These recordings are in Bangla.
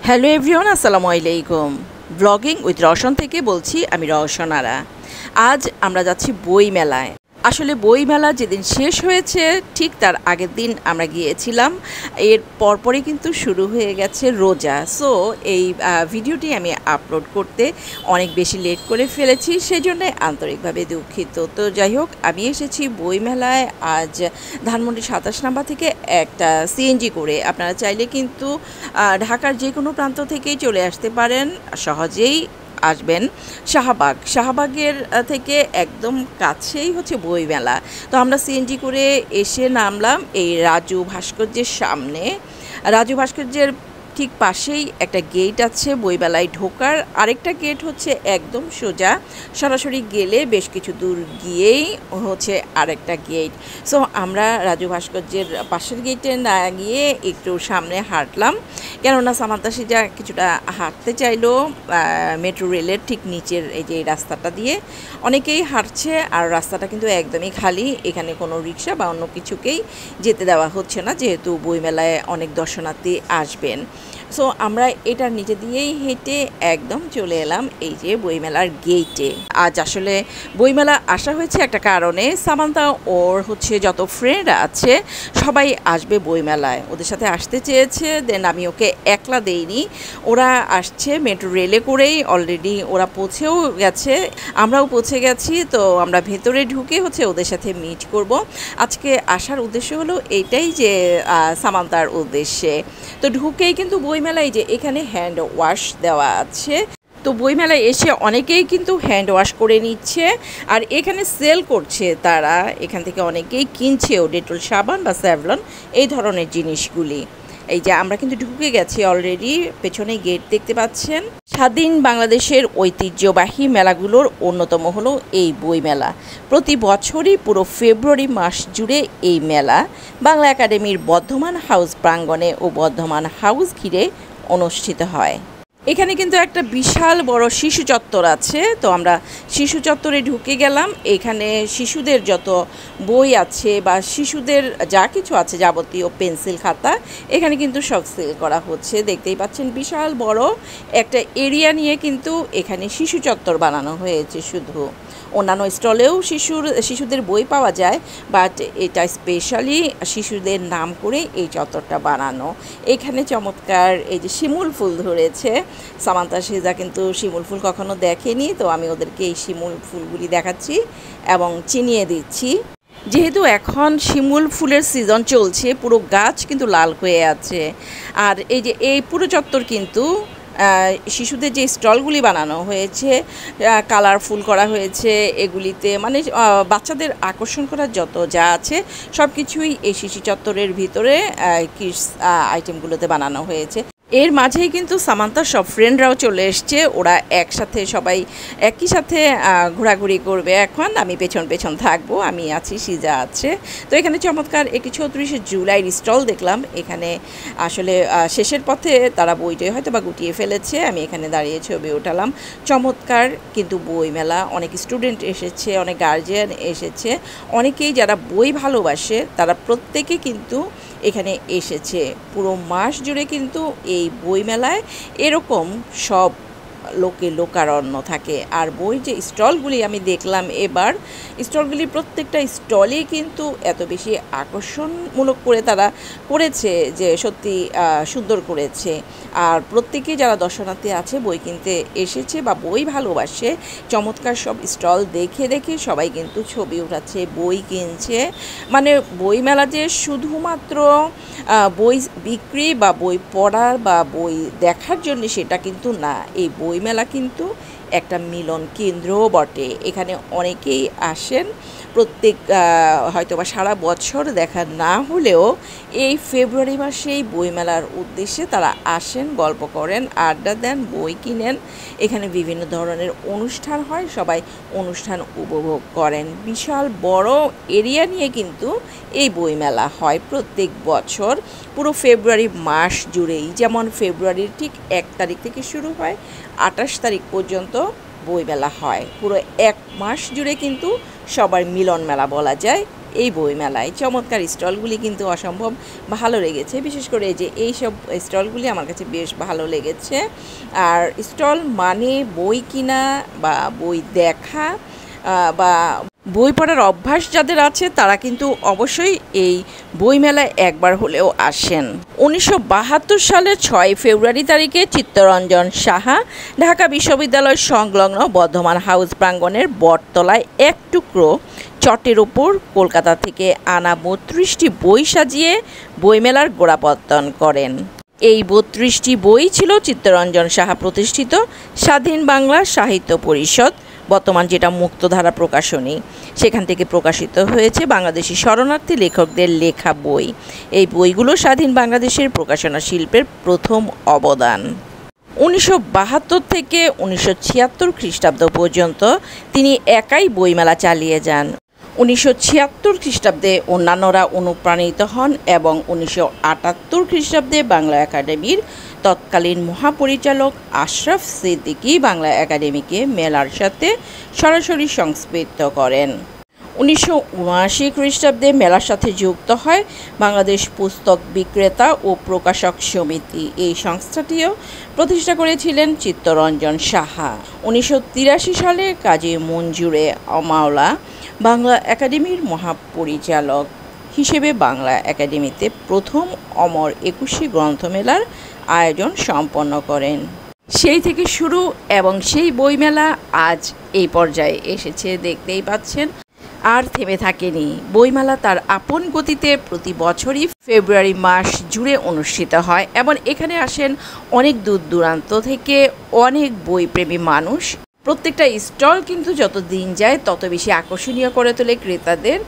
হ্যালো এভরিওয়ান, আসসালামু আলাইকুম। ব্লগিং উইথ রওশন থেকে বলছি আমি রওশন আরা। আজ আমরা যাচ্ছি বই মেলায়। আসলে বই মেলা যেদিন শেষ হয়েছে ঠিক তার আগের দিন আমরা গিয়েছিলাম। এর পরপরই কিন্তু শুরু হয়ে গেছে রোজা। সো এই ভিডিওটি আমি আপলোড করতে অনেক বেশি লেট করে ফেলেছি, সেই জন্যে আন্তরিকভাবে দুঃখিত। তো যাই হোক, আমি এসেছি বই মেলায় আজ ধানমন্ডি ২৭ নাম্বার থেকে একটা সিএনজি করে। আপনারা চাইলে কিন্তু ঢাকার যে কোনো প্রান্ত থেকেই চলে আসতে পারেন, সহজেই আসবেন। শাহবাগের থেকে একদম কাছেই হচ্ছে বইমেলা। তো আমরা সিএনজি করে এসে নামলাম এই রাজু ভাস্কর্যের সামনে। রাজু ভাস্কর্যের ঠিক পাশেই একটা গেট আছে বইমেলায় ঢোকার। আরেকটা গেট হচ্ছে একদম সোজা, সরাসরি গেলে বেশ কিছু দূর গিয়েই হচ্ছে আরেকটা গেট। সো আমরা রাজু ভাস্কর্যের পাশের গেটে না গিয়ে একটু সামনে হাঁটলাম, কেননা সামান্তা সিজা কিছুটা হাঁটতে চাইলো মেট্রো রেলের ঠিক নিচের এই যে রাস্তাটা দিয়ে। অনেকেই হাঁটছে আর রাস্তাটা কিন্তু একদমই খালি, এখানে কোনো রিক্সা বা অন্য কিছুকেই যেতে দেওয়া হচ্ছে না, যেহেতু বইমেলায় অনেক দর্শনার্থী আসবেন। সো আমরা এটার নিচে দিয়েই হেঁটে একদম চলে এলাম এই যে বইমেলার গেটে। আজ আসলে বইমেলা আসা হয়েছে একটা কারণে, সামান্তা ওর হচ্ছে যত ফ্রেন্ড আছে সবাই আসবে বইমেলায়, ওদের সাথে আসতে চেয়েছে। দেন আমি ওকে একলা দেইনি, ওরা আসছে মেট্রো রেলে করেই। অলরেডি ওরা পৌঁছেও গেছে, আমরাও পৌঁছে গেছি। তো আমরা ভেতরে ঢুকে হচ্ছে ওদের সাথে মিট করব। আজকে আসার উদ্দেশ্য হলো এইটাই, যে সামান্তার উদ্দেশ্যে। তো ঢুকেই কিন্তু বইমেলায় যে এখানে হ্যান্ড ওয়াশ দেওয়া আছে, তো বইমেলায় এসে অনেকেই কিন্তু হ্যান্ড ওয়াশ করে নিচ্ছে আর এখানে সেল করছে তারা। এখান থেকে অনেকেই কিনছেও ডেটল সাবান বা স্যাভলন এই ধরনের জিনিসগুলি। এই যে আমরা কিন্তু ঢুকে গেছি অলরেডি, পেছনে গেট দেখতে পাচ্ছেন। স্বাধীন বাংলাদেশের ঐতিহ্যবাহী মেলাগুলোর অন্যতম হলো এই বইমেলা। প্রতি বছরই পুরো ফেব্রুয়ারি মাস জুড়ে এই মেলা বাংলা একাডেমির বর্ধমান হাউস প্রাঙ্গণে ও বর্ধমান হাউস ঘিরে অনুষ্ঠিত হয়। এখানে কিন্তু একটা বিশাল বড় শিশু চত্বর আছে, তো আমরা শিশু চত্বরে ঢুকে গেলাম। এখানে শিশুদের যত বই আছে বা শিশুদের যা কিছু আছে যাবতীয় পেন্সিল খাতা এখানে কিন্তু সব সেল করা হচ্ছে। দেখতেই পাচ্ছেন বিশাল বড় একটা এরিয়া নিয়ে কিন্তু এখানে শিশু চত্বর বানানো হয়েছে। শুধু অন্যান্য স্টলেও শিশুদের বই পাওয়া যায়, বাট এটা স্পেশালি শিশুদের নাম করে এই চত্বরটা বানানো। এখানে চমৎকার এই যে শিমুল ফুল ধরেছে। সামান্তা সিজা কিন্তু শিমুল ফুল কখনো দেখেনি, তো আমি ওদেরকে এই শিমুল ফুলগুলি দেখাচ্ছি এবং চিনিয়ে দিচ্ছি। যেহেতু এখন শিমুল ফুলের সিজন চলছে, পুরো গাছ কিন্তু লাল হয়ে আছে। আর এই যে এই পুরো চত্বর কিন্তু শিশুদের যে স্টলগুলি বানানো হয়েছে, কালারফুল করা হয়েছে, এগুলিতে মানে বাচ্চাদের আকর্ষণ করার যত যা আছে সব কিছুই এই শিশু চত্বরের ভিতরে কিডস আইটেমগুলোতে বানানো হয়েছে। এর মাঝেই কিন্তু সামান্তার সব ফ্রেন্ডরাও চলে এসছে, ওরা একসাথে সবাই একই সাথে ঘোরাঘুরি করবে। এখন আমি পেছন পেছন থাকবো, আমি আছি, সিজা আছে। তো এখানে চমৎকার একটি ৩৪শে জুলাইয়ের স্টল দেখলাম। এখানে আসলে শেষের পথে তারা বইটাই হয়তো বা গুটিয়ে ফেলেছে, আমি এখানে দাঁড়িয়ে ছবি ওঠালাম। চমৎকার কিন্তু বই মেলা, অনেক স্টুডেন্ট এসেছে, অনেক গার্জিয়ান এসেছে, অনেকেই যারা বই ভালোবাসে তারা প্রত্যেকে কিন্তু এখানে এসেছে। পুরো মাস জুড়ে কিন্তু এই বইমেলায় এরকম সব লোকারণ্য থাকে। আর বই যে স্টলগুলি আমি দেখলাম এবার, স্টলগুলি প্রত্যেকটা স্টলেই কিন্তু এত বেশি আকর্ষণমূলক করে তারা করেছে যে সত্যি সুন্দর করেছে। আর প্রত্যেকে যারা দর্শনার্থী আছে বই কিনতে এসেছে বা বই ভালোবাসে, চমৎকার সব স্টল দেখে দেখে সবাই কিন্তু ছবি উঠাচ্ছে, বই কিনছে। মানে বই মেলা যে শুধুমাত্র বই বিক্রি বা বই পড়ার বা বই দেখার জন্য সেটা কিন্তু না, এই বইমেলা কিন্তু একটা মিলন কেন্দ্রও বটে। এখানে অনেকেই আসেন, প্রত্যেক হয়তো বা সারা বছর দেখা না হলেও এই ফেব্রুয়ারি মাসেই বইমেলার উদ্দেশ্যে তারা আসেন, গল্প করেন, আড্ডা দেন, বই কিনেন। এখানে বিভিন্ন ধরনের অনুষ্ঠান হয়, সবাই অনুষ্ঠান উপভোগ করেন। বিশাল বড় এরিয়া নিয়ে কিন্তু এই বইমেলা হয় প্রত্যেক বছর পুরো ফেব্রুয়ারি মাস জুড়েই। যেমন ফেব্রুয়ারির ঠিক ১ তারিখ থেকে শুরু হয়, ২৮ তারিখ পর্যন্ত বইমেলা হয়। পুরো ১ মাস জুড়ে কিন্তু সবার মিলন মেলা বলা যায় এই বইমেলায়। চমৎকার স্টলগুলি কিন্তু অসম্ভব ভালো লেগেছে, বিশেষ করে এই সব স্টলগুলি আমার কাছে বেশ ভালো লেগেছে। আর স্টল মানে বই কিনা বা বই দেখা বা বই পড়ার অভ্যাস যাদের আছে তারা কিন্তু অবশ্যই এই বইমেলায় একবার হলেও আসেন। 1972 সালের 6 ফেব্রুয়ারি তারিখে চিত্তরঞ্জন সাহা ঢাকা বিশ্ববিদ্যালয় সংলগ্ন বর্ধমান হাউস প্রাঙ্গণের বটতলায় এক টুকরো চটের ওপর কলকাতা থেকে আনা 32টি বই সাজিয়ে বইমেলার গোড়াপত্তন করেন। এই 32টি বই ছিল চিত্তরঞ্জন সাহা প্রতিষ্ঠিত স্বাধীন বাংলা সাহিত্য পরিষদ, বর্তমান যেটা মুক্তধারা প্রকাশনী, সেখান থেকে প্রকাশিত হয়েছে বাংলাদেশি শরণার্থী লেখকদের লেখা বই। এই বইগুলো স্বাধীন বাংলাদেশের প্রকাশনা শিল্পের প্রথম অবদান। 1972 থেকে 1976 খ্রিস্টাব্দ পর্যন্ত তিনি একাই বইমেলা চালিয়ে যান। 1976 খ্রিস্টাব্দে অন্যান্যরা অনুপ্রাণিত হন এবং 1978 খ্রিস্টাব্দে বাংলা একাডেমির তৎকালীন মহাপরিচালক আশরাফ সিদ্দিকী বাংলা একাডেমিকে মেলার সাথে সরাসরি সংশ্লিষ্ট করেন। 1979 খ্রিস্টাব্দে মেলার সাথে যুক্ত হয় বাংলাদেশ পুস্তক বিক্রেতা ও প্রকাশক সমিতি। এই সংস্থাটিও প্রতিষ্ঠা করেছিলেন চিত্তরঞ্জন সাহা। 1983 সালে কাজী মঞ্জুরে মাওলা বাংলা একাডেমির মহাপরিচালক হিসেবে বাংলা একাডেমিতে প্রথম অমর 21শে গ্রন্থমেলার আয়োজন সম্পন্ন করেন। সেই থেকে শুরু এবং সেই বইমেলা আজ এই পর্যায়ে এসেছে, দেখতেই পাচ্ছেন, আর থেমে থাকেনি। বইমেলা তার আপন গতিতে প্রতি বছরই ফেব্রুয়ারি মাস জুড়ে অনুষ্ঠিত হয় এবং এখানে আসেন অনেক দূর দূরান্ত থেকে অনেক বইপ্রেমী মানুষ। প্রত্যেকটা স্টল কিন্তু যত দিন যায় তত বেশি আকর্ষণীয় করে তোলে ক্রেতাদের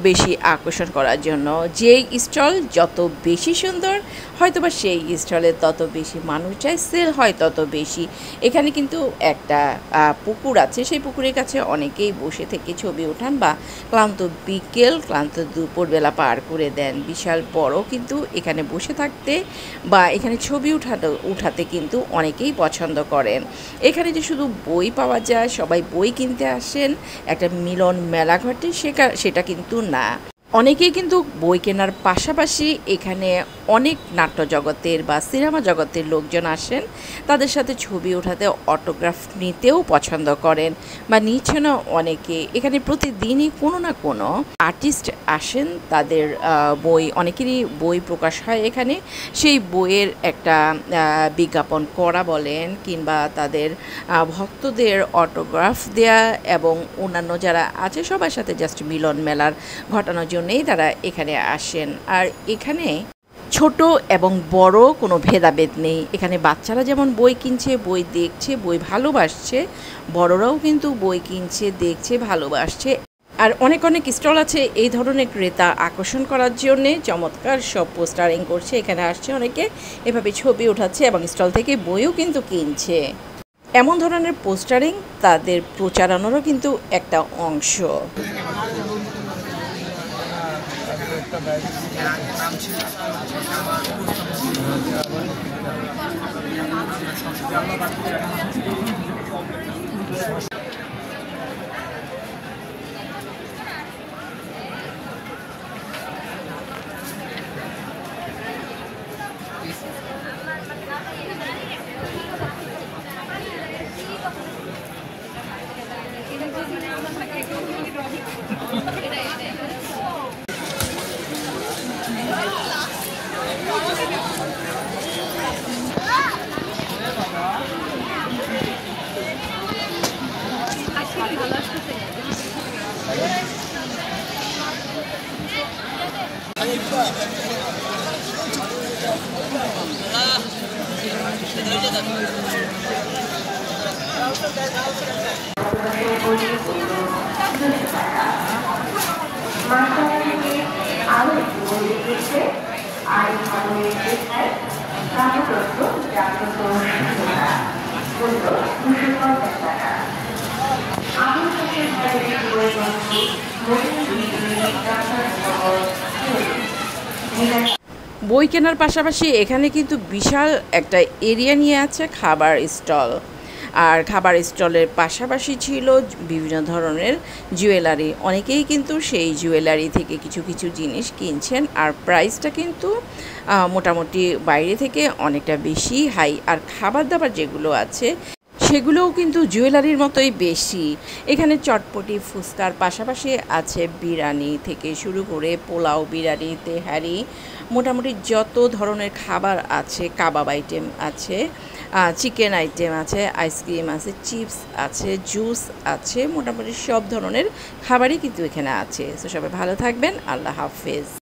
বেশি আকর্ষণ করার জন্য। যেই স্টল যত বেশি সুন্দর হয়তোবা সেই স্টলে তত বেশি মানুষ যায়, সেল হয় তত বেশি। এখানে কিন্তু একটা পুকুর আছে, সেই পুকুরের কাছে অনেকেই বসে থেকে ছবি ওঠান বা ক্লান্ত বিকেল ক্লান্ত দুপুরবেলা পার করে দেন। বিশাল বড় কিন্তু এখানে বসে থাকতে বা এখানে ছবি উঠাতে কিন্তু অনেকেই পছন্দ করেন। এখানে যে শুধু বই পাওয়া যায়, সবাই বই কিনতে আসেন, একটা মিলন মেলা ঘটে সেটা কিন্তু না। অনেকেই কিন্তু বই কেনার পাশাপাশি এখানে অনেক নাট্য জগতের বা সিনেমা জগতের লোকজন আসেন, তাদের সাথে ছবি ওঠাতে অটোগ্রাফ নিতেও পছন্দ করেন বা নিচ্ছেনও অনেকে। এখানে প্রতিদিনই কোনো না কোনো আর্টিস্ট আসেন, তাদের বই, অনেকেরই বই প্রকাশ হয় এখানে। সেই বইয়ের একটা বিজ্ঞাপন করা বলেন কিংবা তাদের ভক্তদের অটোগ্রাফ দেয়া এবং অন্যান্য যারা আছে সবার সাথে জাস্ট মিলন মেলার ঘটানোর জন্যই তারা এখানে আসেন। আর এখানে ছোট এবং বড় কোনো ভেদাভেদ নেই। এখানে বাচ্চারা যেমন বই কিনছে, বই দেখছে, বই ভালোবাসছে, বড়রাও কিন্তু বই কিনছে, দেখছে, ভালোবাসছে। আর অনেক স্টল আছে এই ধরনের ক্রেতা আকর্ষণ করার জন্যে, চমৎকার সব পোস্টারিং করছে, এখানে আসছে অনেকে, এভাবে ছবি ওঠাচ্ছে এবং স্টল থেকে বইও কিন্তু কিনছে। এমন ধরনের পোস্টারিং তাদের প্রচারণারও কিন্তু একটা অংশ। বই কেনার পাশাপাশি এখানে কিন্তু বিশাল একটা এরিয়া নিয়ে আছে খাবার স্টল। আর খাবার স্টলের পাশাপাশি ছিল বিভিন্ন ধরনের জুয়েলারি। অনেকেই কিন্তু সেই জুয়েলারি থেকে কিছু কিছু জিনিস কিনছেন, আর প্রাইসটা কিন্তু মোটামুটি বাইরে থেকে অনেকটা বেশি হাই। আর খাবার দাবার যেগুলো আছে সেগুলোও কিন্তু জুয়েলারির মতোই বেশি। এখানে চটপটি ফুচকার পাশাপাশি আছে বিরিয়ানি থেকে শুরু করে পোলাও, বিরিয়ানি, তেহারি, মোটামুটি যত ধরনের খাবার আছে, কাবাব আইটেম আছে, চিকেন আইটেম আছে, আইসক্রিম আছে, চিপস আছে, জুস আছে, মোটামুটি সব ধরনের খাবারই কিন্তু এখানে আছে। তো সবাই ভালো থাকবেন, আল্লাহ হাফেজ।